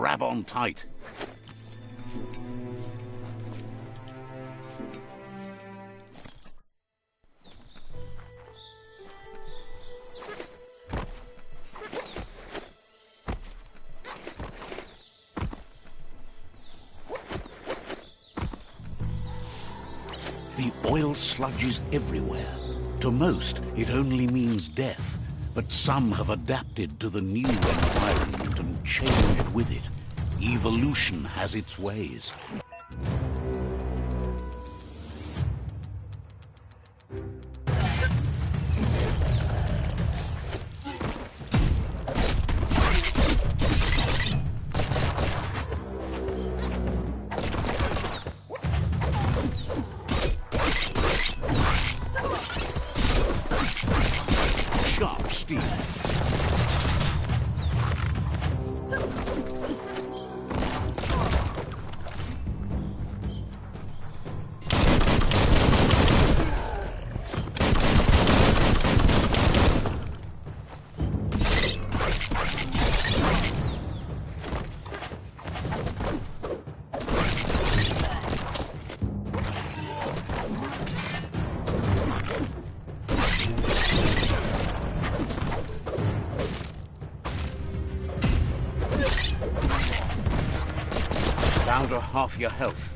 grab on tight. The oil sludges everywhere. To most, it only means death, but some have adapted to the new environment and changed with it. Evolution has its ways. Sharp steel. Down to half your health.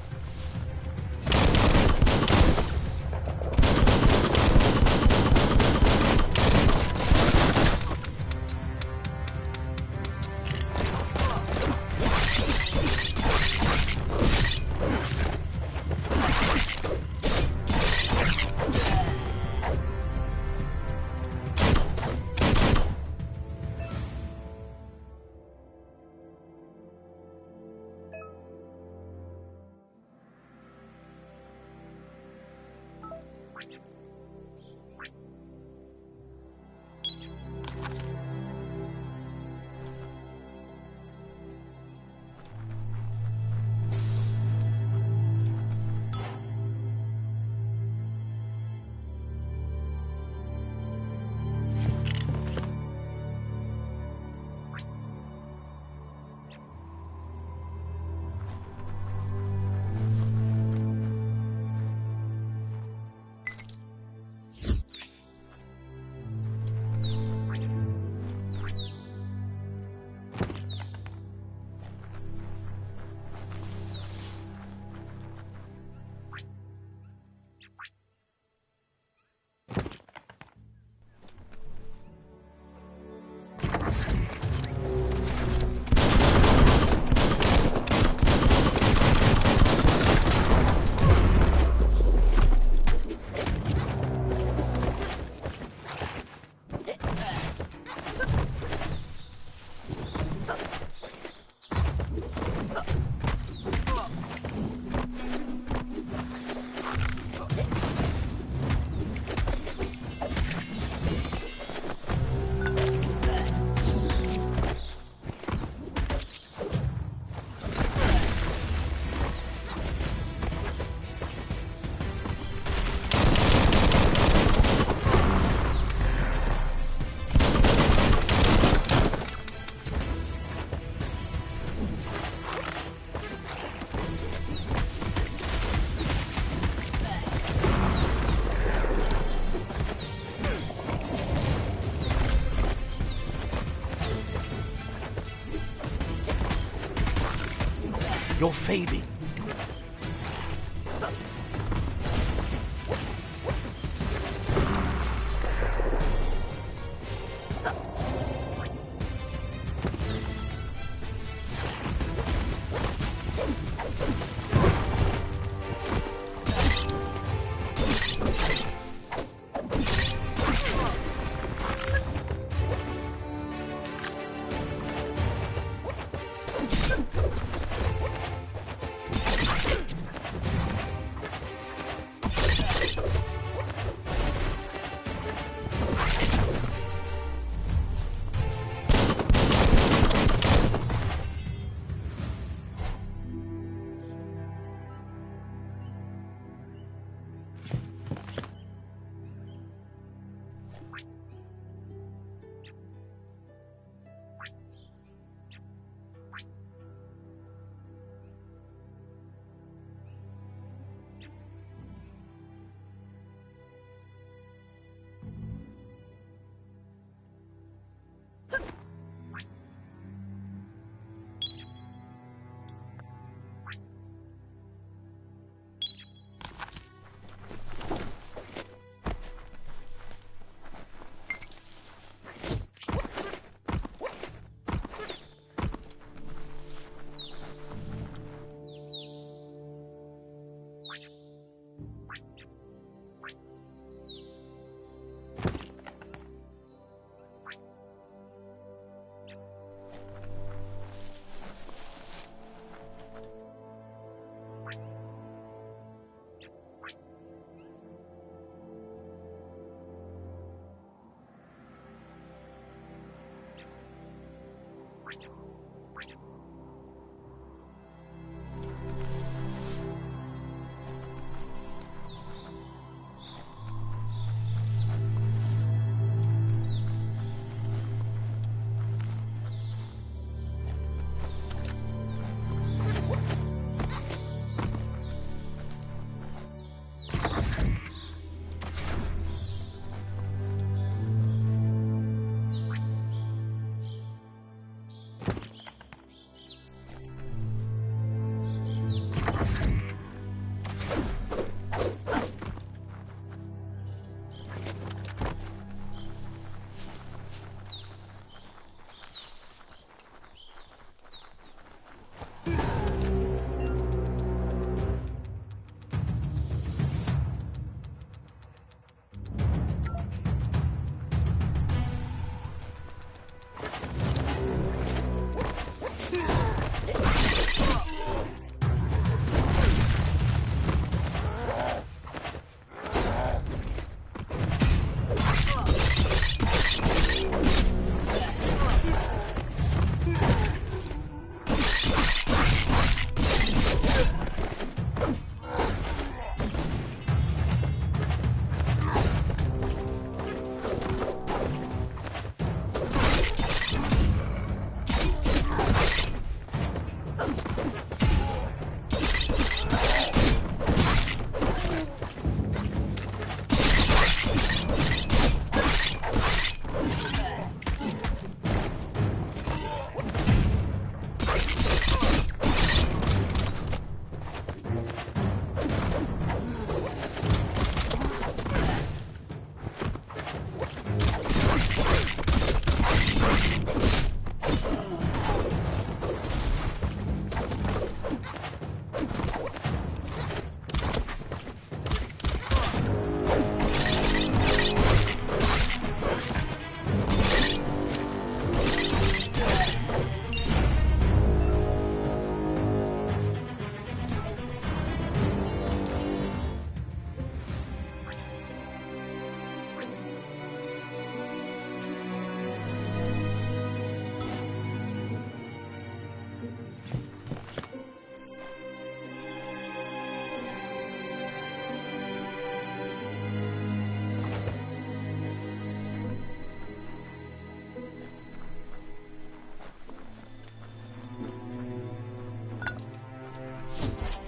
You're fading.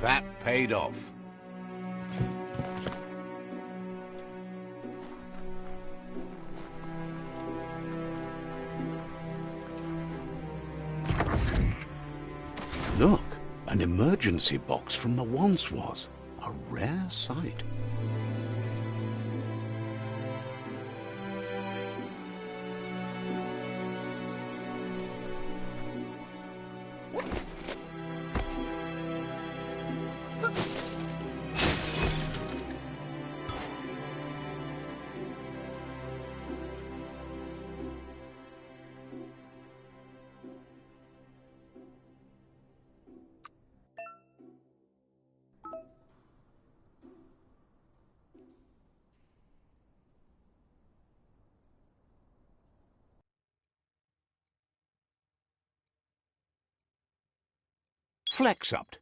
That paid off. Look, an emergency box from the once was. A rare sight. Flex-upped.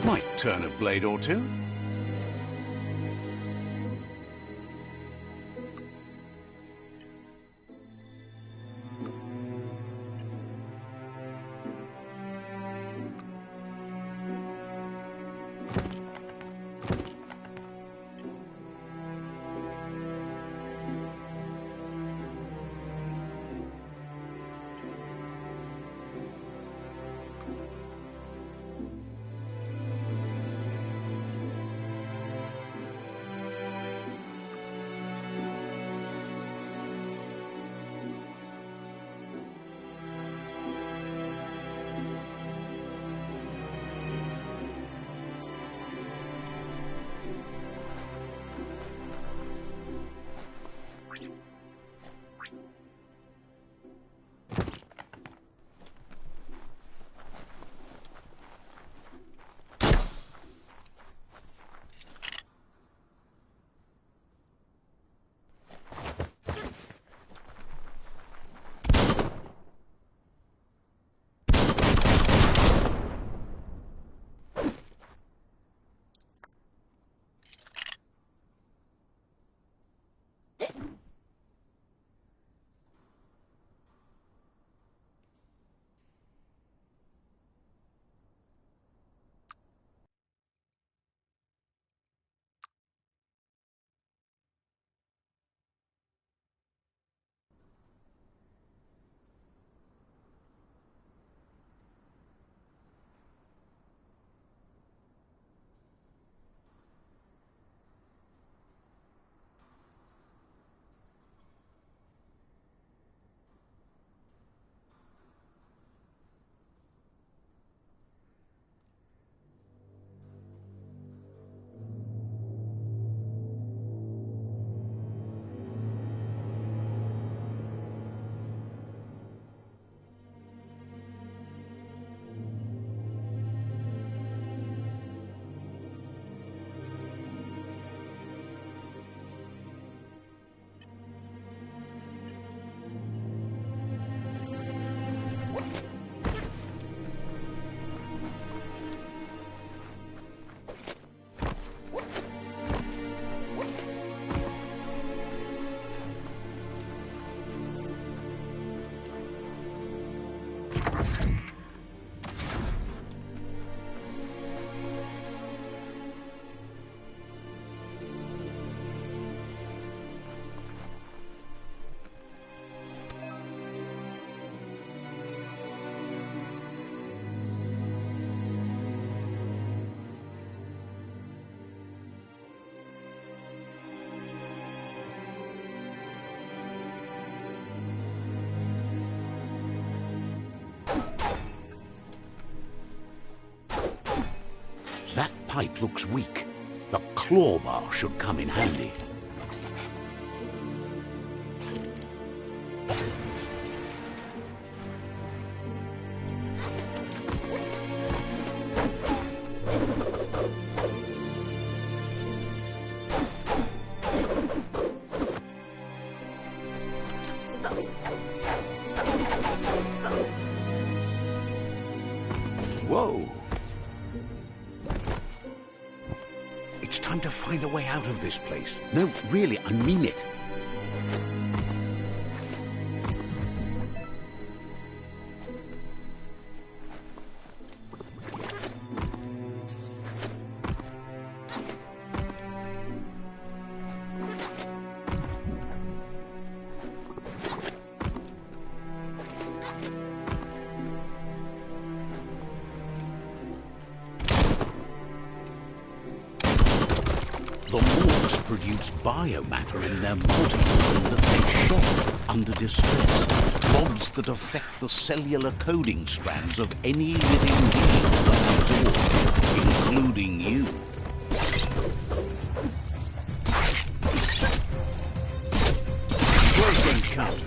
Might turn a blade or two. That pipe looks weak. The claw bar should come in handy. Whoa! It's time to find a way out of this place. No, really, I mean it. The morgues produce biomatter in their multi-organ that they shock under distress. Blobs that affect the cellular coding strands of any living being that absorb, including you. Close encounter.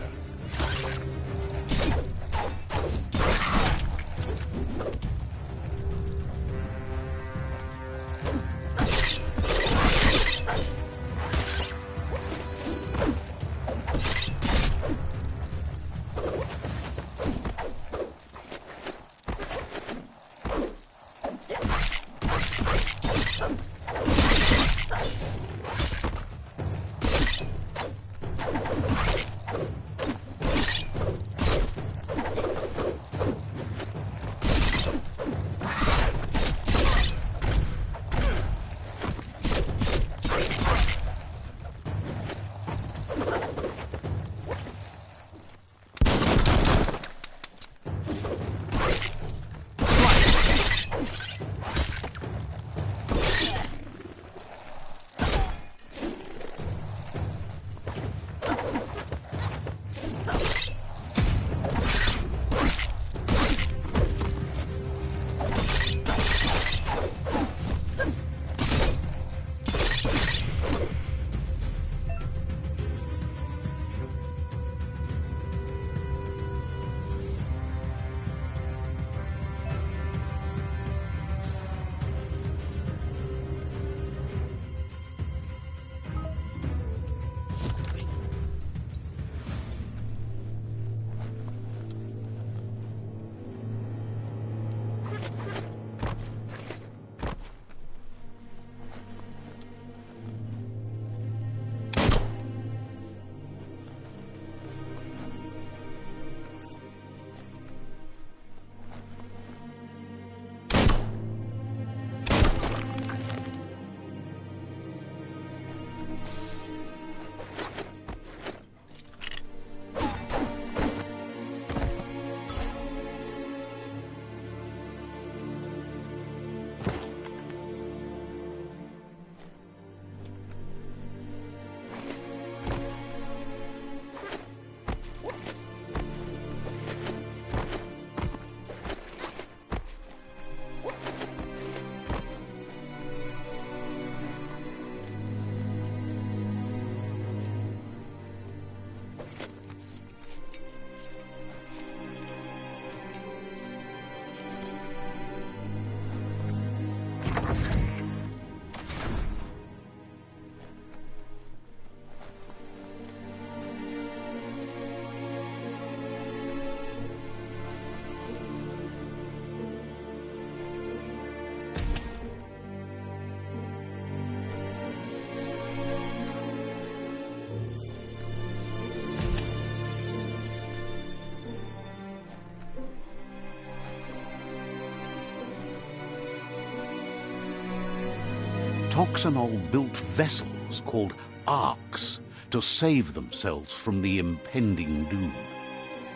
Toxanol built vessels called arks to save themselves from the impending doom.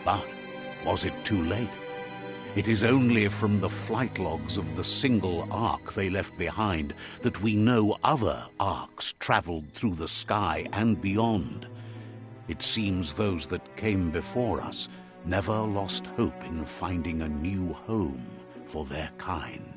But was it too late? It is only from the flight logs of the single ark they left behind that we know other arks traveled through the sky and beyond. It seems those that came before us never lost hope in finding a new home for their kind.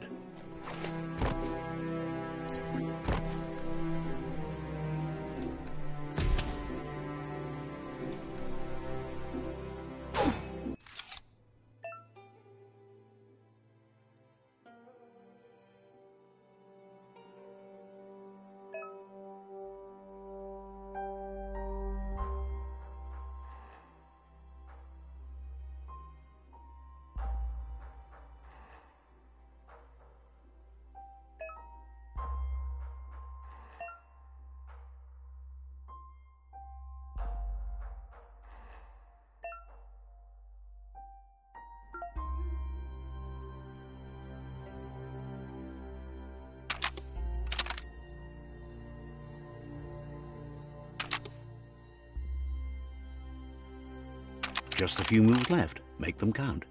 Just a few moves left. Make them count.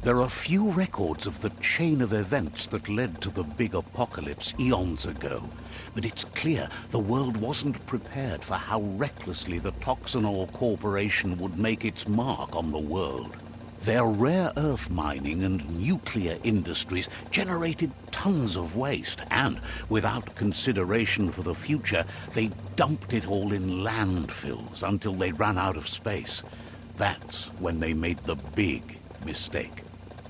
There are few records of the chain of events that led to the big apocalypse eons ago, but it's clear the world wasn't prepared for how recklessly the Toxanol Corporation would make its mark on the world. Their rare earth mining and nuclear industries generated tons of waste, and without consideration for the future, they dumped it all in landfills until they ran out of space. That's when they made the big mistake.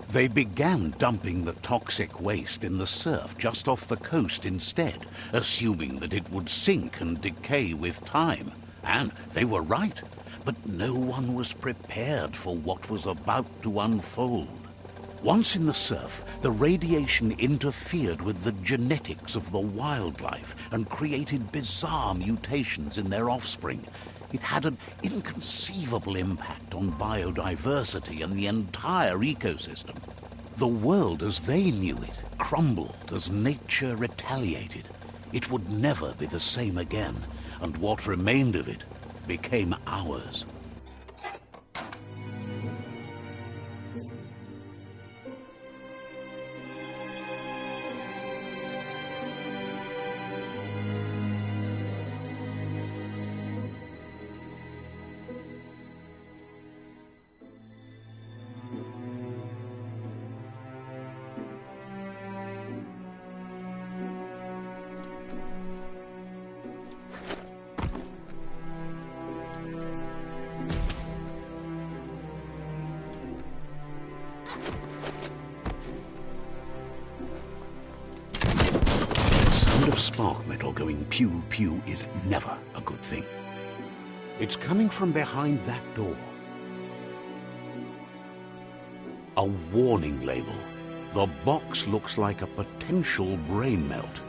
They began dumping the toxic waste in the surf just off the coast instead, assuming that it would sink and decay with time. And they were right, but no one was prepared for what was about to unfold. Once in the surf, the radiation interfered with the genetics of the wildlife and created bizarre mutations in their offspring. It had an inconceivable impact on biodiversity and the entire ecosystem. The world as they knew it crumbled as nature retaliated. It would never be the same again, and what remained of it became ours. Of spark metal going pew-pew is never a good thing. It's coming from behind that door. A warning label. The box looks like a potential brain melt.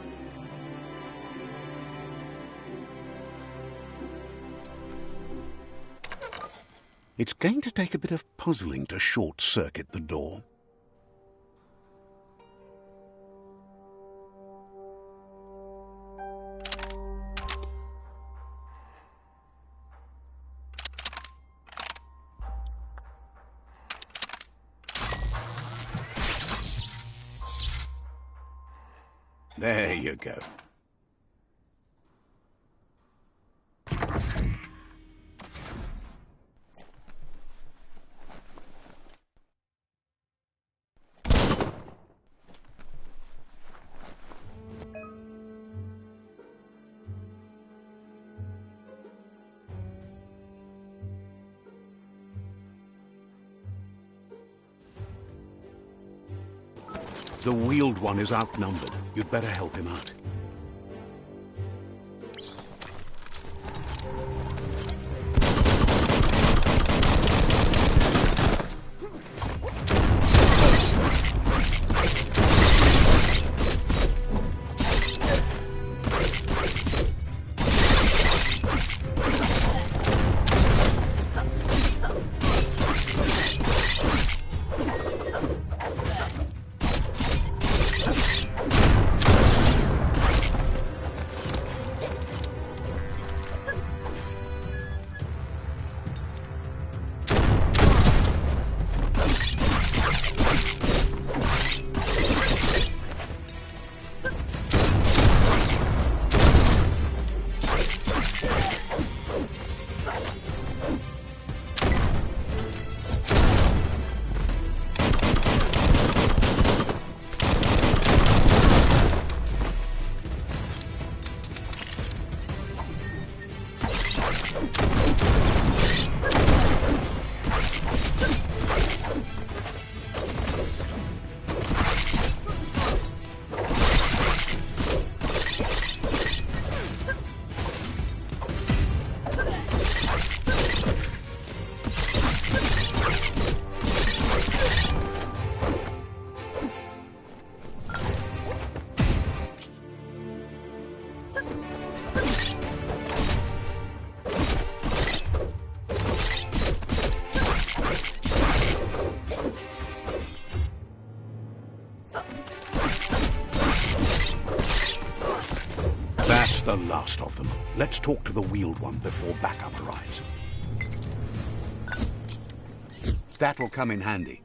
It's going to take a bit of puzzling to short-circuit the door. There you go. The wheeled one is outnumbered. You'd better help him out. That's the last of them. Let's talk to the wheeled one before backup arrives. That'll come in handy.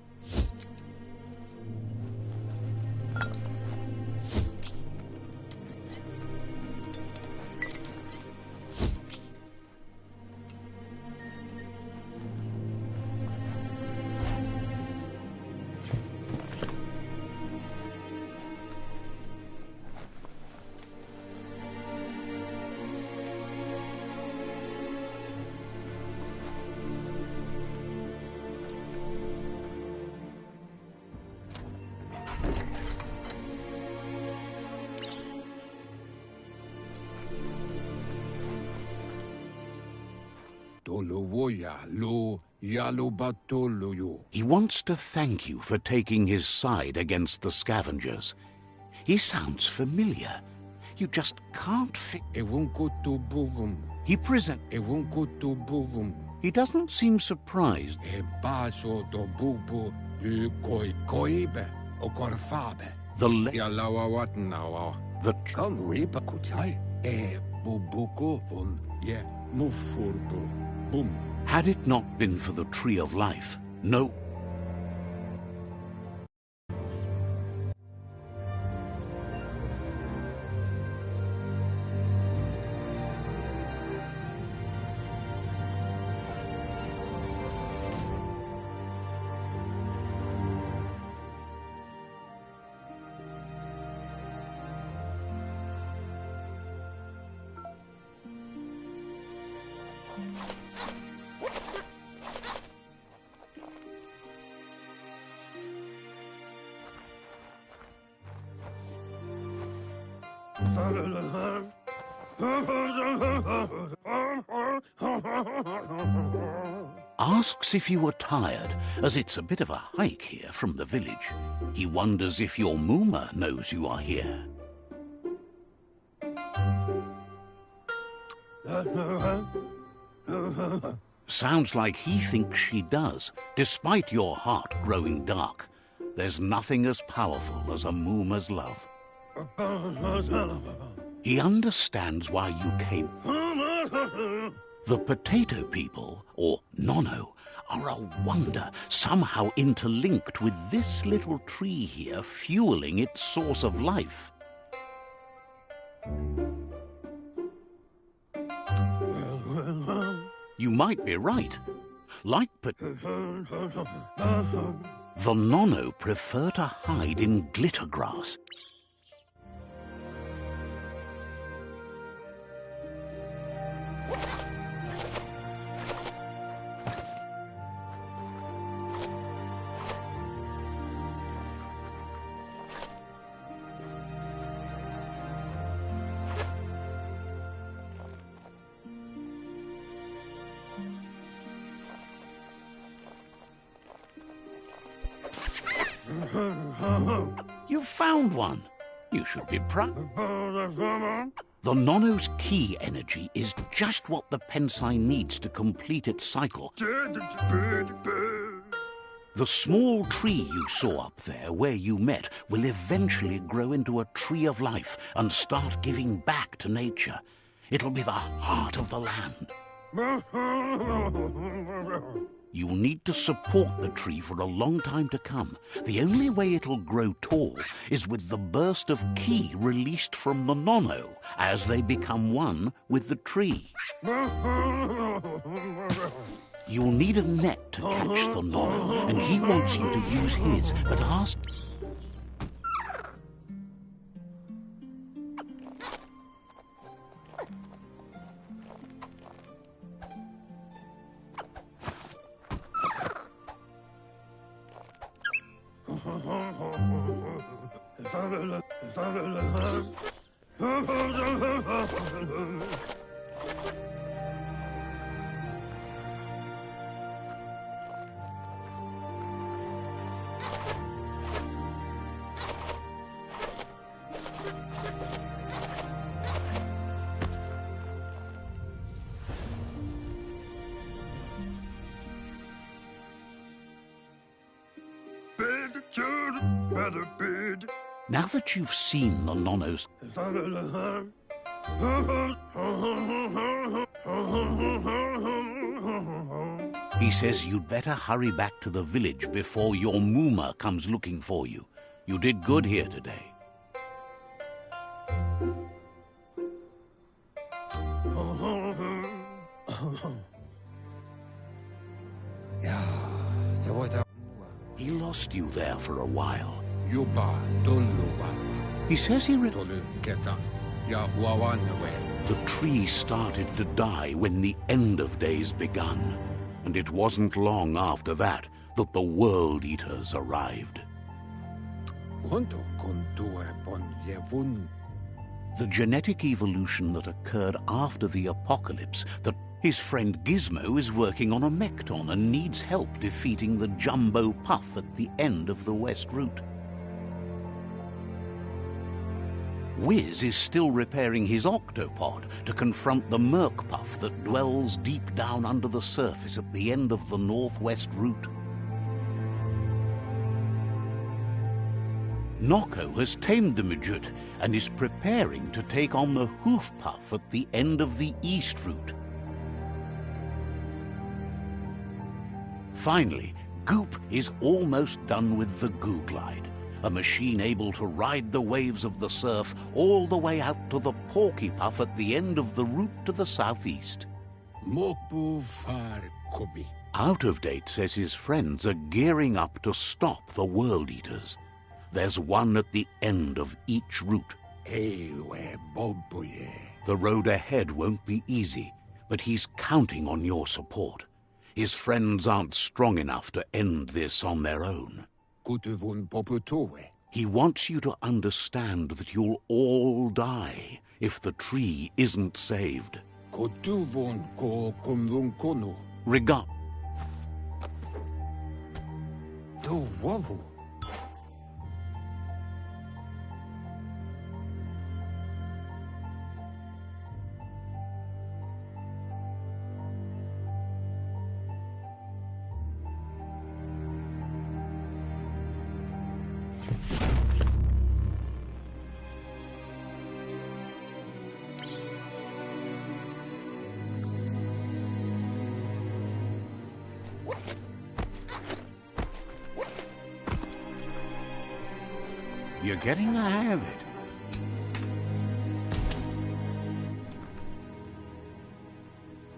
He wants to thank you for taking his side against the scavengers. He sounds familiar. You just can't He He doesn't seem surprised. Had it not been for the Tree of Life, no... Asks if you were tired, as it's a bit of a hike here from the village. He wonders if your Mooma knows you are here. Sounds like he thinks she does, despite your heart growing dark. There's nothing as powerful as a Mooma's love. He understands why you came. The potato people, or Nono, are a wonder, somehow interlinked with this little tree here, fueling its source of life. You might be right. Like the Nono prefer to hide in glitter grass. You've found one. You should be proud. The Nono's key energy is just what the Ps5 needs to complete its cycle. The small tree you saw up there where you met will eventually grow into a tree of life and start giving back to nature. It'll be the heart of the land. You'll need to support the tree for a long time to come. The only way it'll grow tall is with the burst of ki released from the Nono as they become one with the tree. You'll need a net to catch the Nono, and he wants you to use his, but ask... Now that you've seen the Nonos... He says you'd better hurry back to the village before your Mooma comes looking for you. You did good here today. He lost you there for a while. He says he... The tree started to die when the end of days begun, and it wasn't long after that that the World Eaters arrived. The genetic evolution that occurred after the apocalypse, that his friend Gizmo is working on a Mekton and needs help defeating the Jumbo Puff at the end of the West Route. Wiz is still repairing his octopod to confront the Merc Puff that dwells deep down under the surface at the end of the Northwest Route. Nocco has tamed the midget and is preparing to take on the Hoof Puff at the end of the East Route. Finally, Goop is almost done with the Goo Glide, a machine able to ride the waves of the surf all the way out to the Porky Puff at the end of the route to the southeast. Out of Date says his friends are gearing up to stop the World Eaters. There's one at the end of each route. The road ahead won't be easy, but he's counting on your support. His friends aren't strong enough to end this on their own. He wants you to understand that you'll all die if the tree isn't saved. Regard. You're getting the hang of it.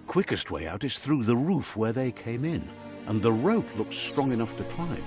Quickest way out is through the roof where they came in, and the rope looks strong enough to climb.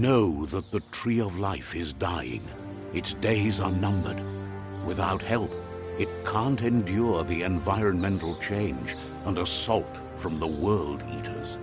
Know that the Tree of Life is dying. Its days are numbered. Without help, it can't endure the environmental change and assault from the World Eaters.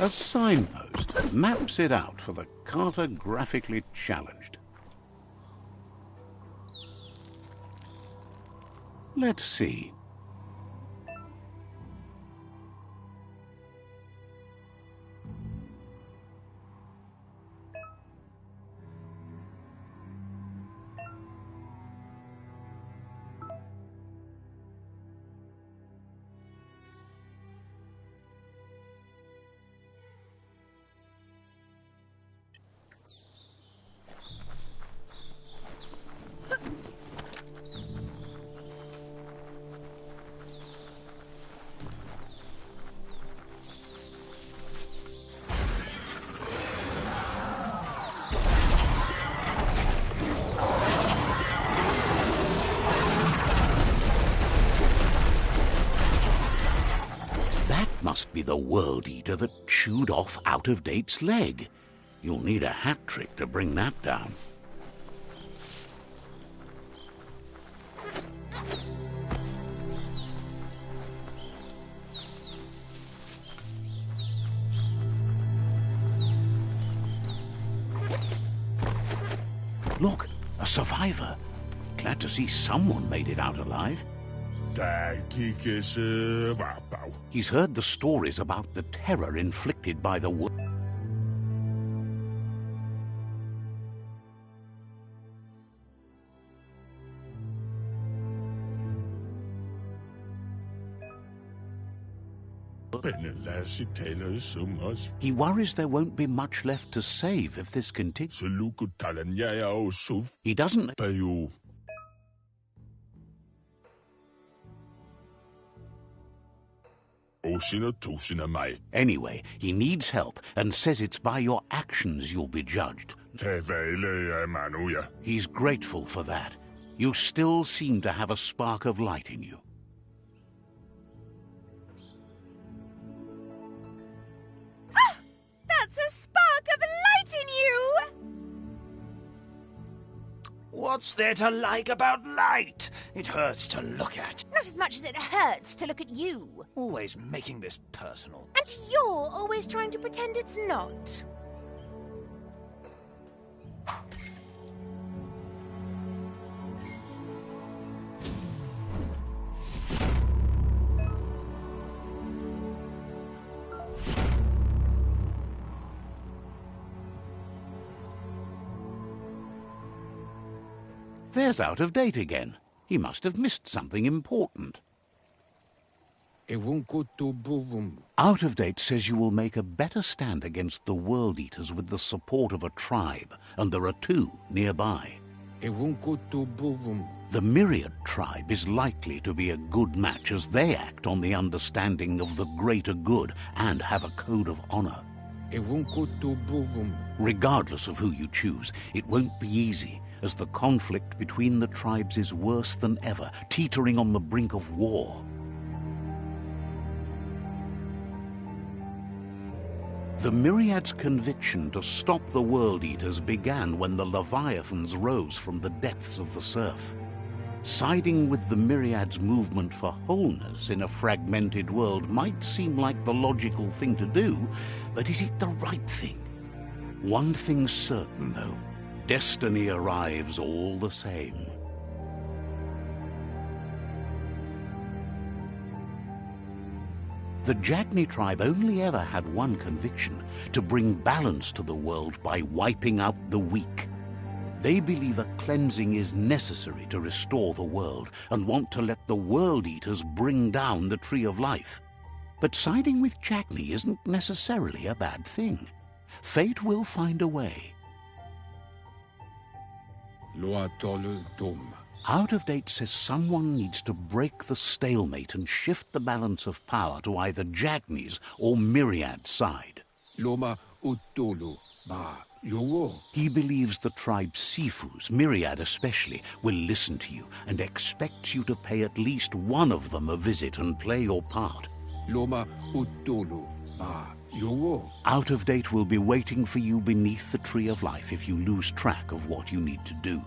A signpost maps it out for the cartographically challenged. Let's see. Must be the World Eater that chewed off Out-of-Date's leg. You'll need a hat trick to bring that down. Look, a survivor. Glad to see someone made it out alive. He's heard the stories about the terror inflicted by the world. He worries there won't be much left to save if this continues. He doesn't... Anyway, he needs help and says it's by your actions you'll be judged. He's grateful for that. You still seem to have a spark of light in you. Ah! That's a spark of light in you! What's there to like about light? It hurts to look at. Not as much as it hurts to look at you. Always making this personal. And you're always trying to pretend it's not. There's Out-of-Date again. He must have missed something important. Out-of-Date says you will make a better stand against the World Eaters with the support of a tribe, and there are two nearby. The Myriad tribe is likely to be a good match as they act on the understanding of the greater good and have a code of honor. Regardless of who you choose, it won't be easy, as the conflict between the tribes is worse than ever, teetering on the brink of war. The Myriad's conviction to stop the World Eaters began when the Leviathans rose from the depths of the surf. Siding with the Myriad's movement for wholeness in a fragmented world might seem like the logical thing to do, but is it the right thing? One thing's certain, though. Destiny arrives all the same. The Jagni tribe only ever had one conviction: to bring balance to the world by wiping out the weak. They believe a cleansing is necessary to restore the world and want to let the World Eaters bring down the Tree of Life. But siding with Jackney isn't necessarily a bad thing. Fate will find a way. Loa tolu dum. Out of Date says someone needs to break the stalemate and shift the balance of power to either Jackney's or Myriad's side. Loma utulu ba yowo. He believes the tribe Sifus, Myriad especially, will listen to you and expects you to pay at least one of them a visit and play your part. Loma utulu ba yowo. Out of Date will be waiting for you beneath the Tree of Life if you lose track of what you need to do.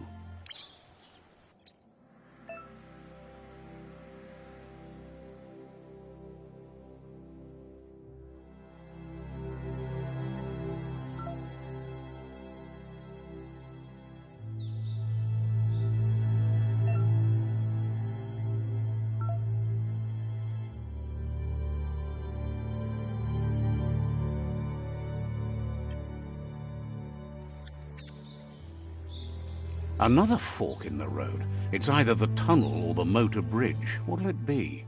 Another fork in the road. It's either the tunnel or the motor bridge. What'll it be?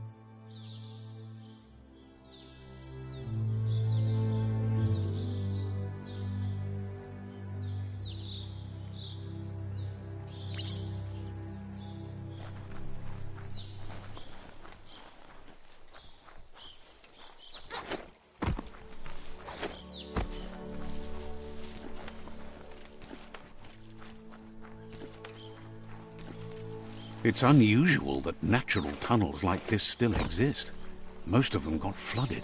It's unusual that natural tunnels like this still exist. Most of them got flooded.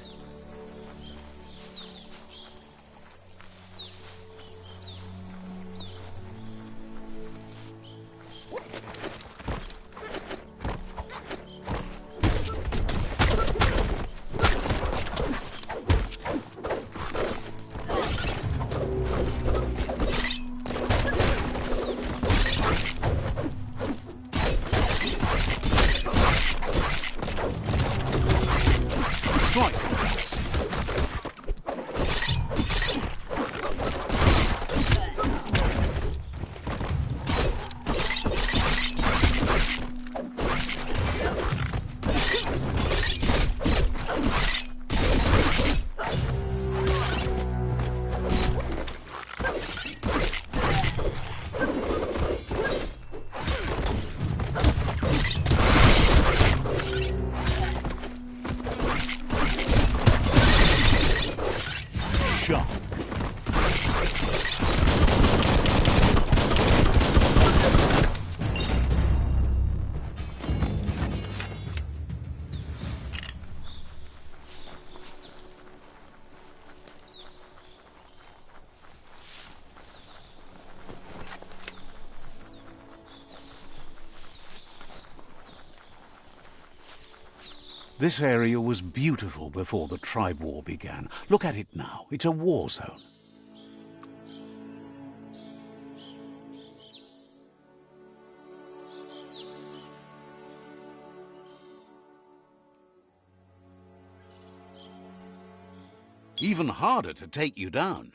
This area was beautiful before the tribe war began. Look at it now. It's a war zone. Even harder to take you down.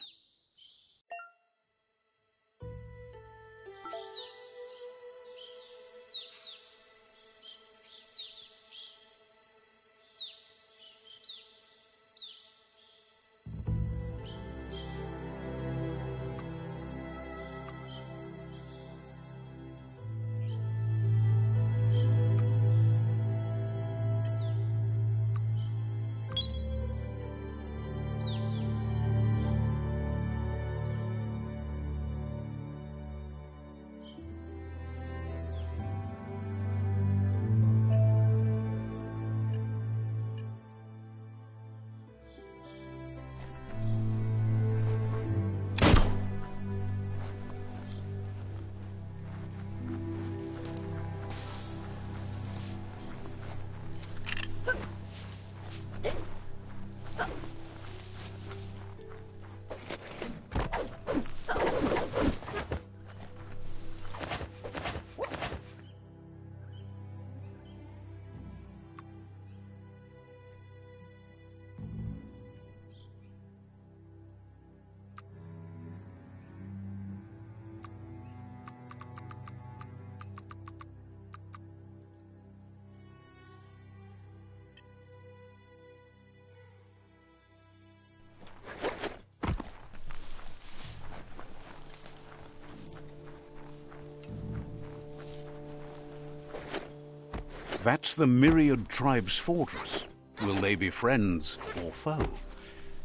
That's the Myriad Tribe's fortress. Will they be friends or foe?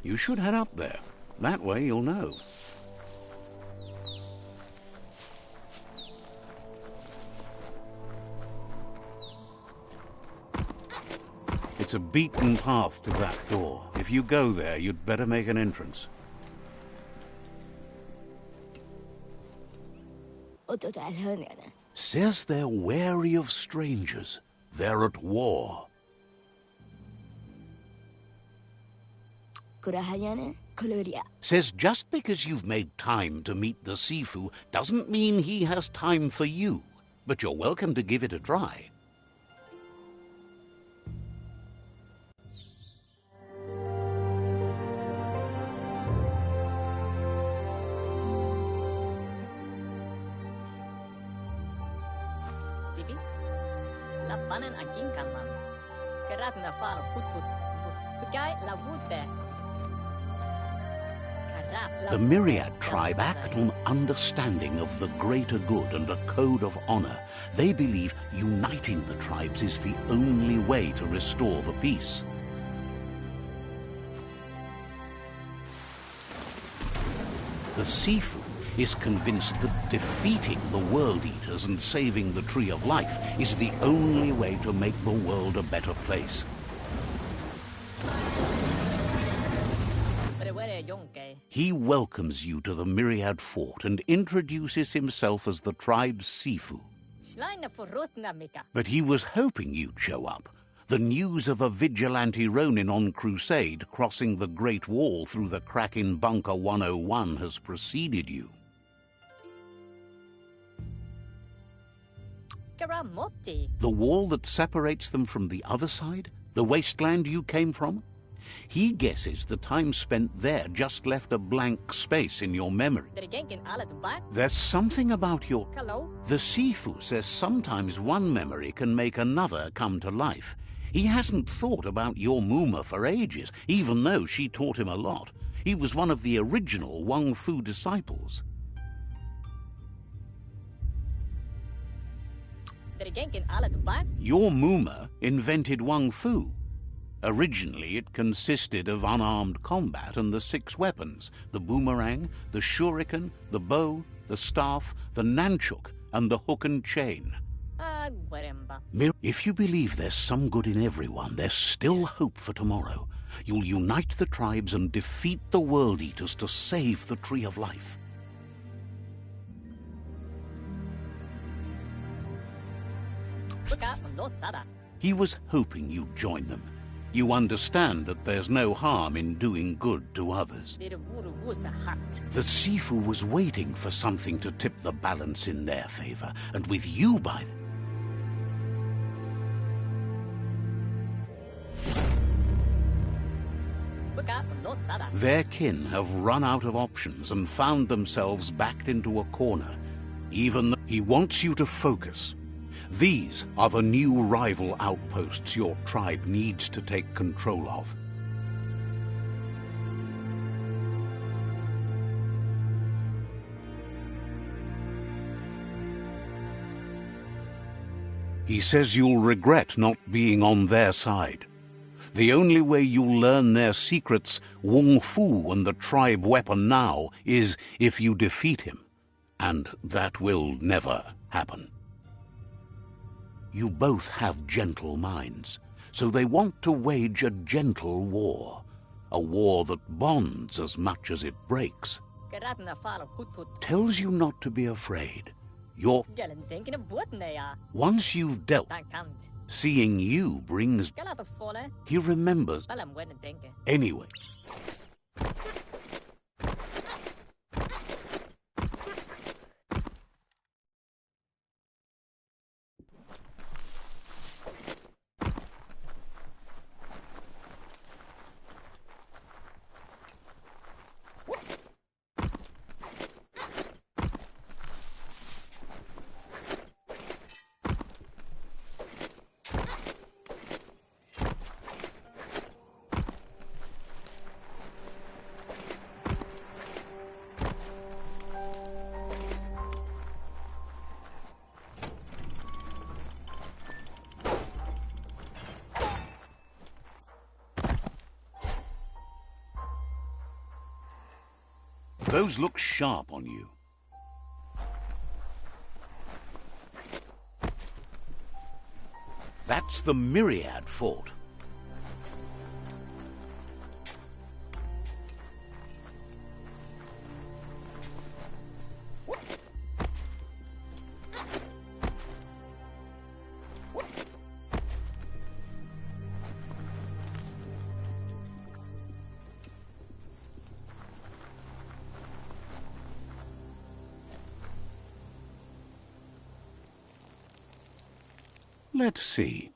You should head up there. That way you'll know. It's a beaten path to that door. If you go there, you'd better make an entrance. Says they're wary of strangers. They're at war. Says just because you've made time to meet the Sifu doesn't mean he has time for you. But you're welcome to give it a try. Sibi, la vanen agin kanman. Kerat na far putut bustugai la wute. The Myriad tribe act on understanding of the greater good and a code of honor. They believe uniting the tribes is the only way to restore the peace. The Sifu is convinced that defeating the World Eaters and saving the Tree of Life is the only way to make the world a better place. He welcomes you to the Myriad Fort and introduces himself as the tribe's Sifu. But he was hoping you'd show up. The news of a vigilante Ronin on crusade crossing the Great Wall through the crack in Bunker 101 has preceded you. The wall that separates them from the other side? The wasteland you came from? He guesses the time spent there just left a blank space in your memory. There's something about your... The Sifu says sometimes one memory can make another come to life. He hasn't thought about your Muma for ages, even though she taught him a lot. He was one of the original Wang Fu disciples. Your Muma invented Wang Fu. Originally, it consisted of unarmed combat and the 6 weapons: the boomerang, the shuriken, the bow, the staff, the nunchuk, and the hook and chain. If you believe there's some good in everyone, there's still hope for tomorrow. You'll unite the tribes and defeat the World Eaters to save the Tree of Life. He was hoping you'd join them. You understand that there's no harm in doing good to others. The Sifu was waiting for something to tip the balance in their favor, and with you by their kin have run out of options and found themselves backed into a corner. Even though he wants you to focus. These are the new rival outposts your tribe needs to take control of. He says you'll regret not being on their side. The only way you'll learn their secrets, Wung Fu and the tribe weapon now, is if you defeat him. And that will never happen. You both have gentle minds, so they want to wage a gentle war. A war that bonds as much as it breaks. Tells you not to be afraid. Once you've dealt, seeing you brings... He remembers. Anyway. Those look sharp on you. That's the Myriad Fort. Let's see.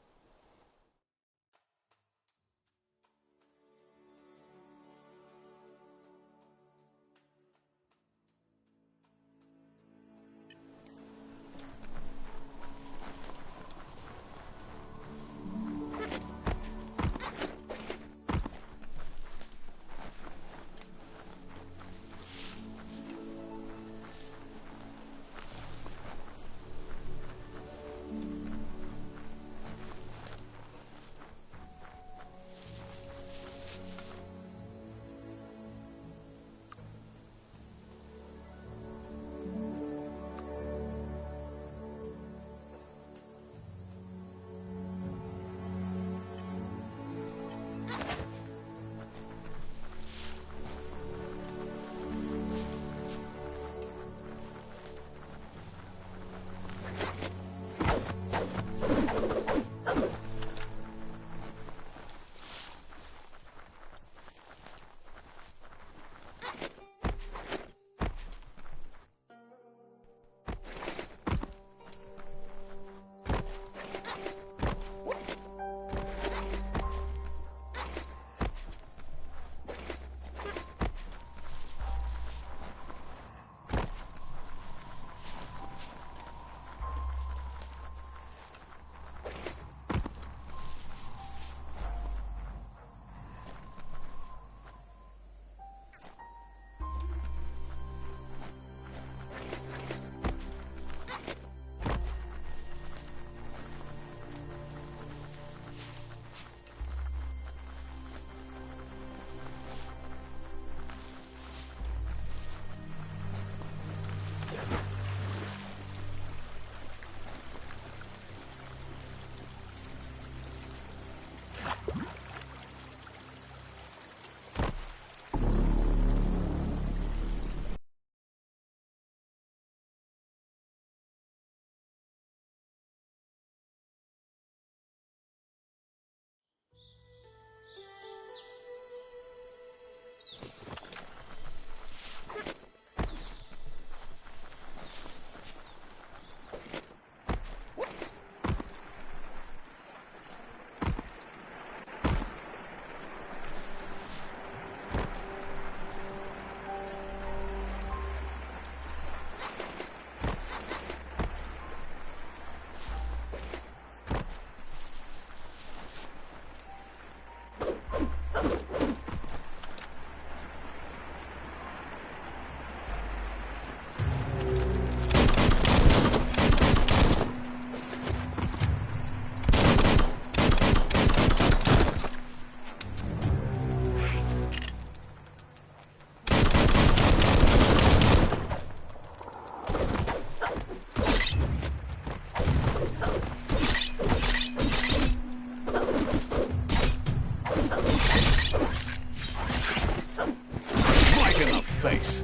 face.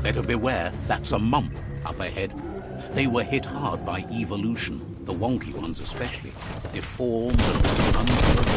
Better beware, that's a mump up ahead. They were hit hard by evolution, the wonky ones especially, deformed and unfurled.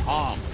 harm.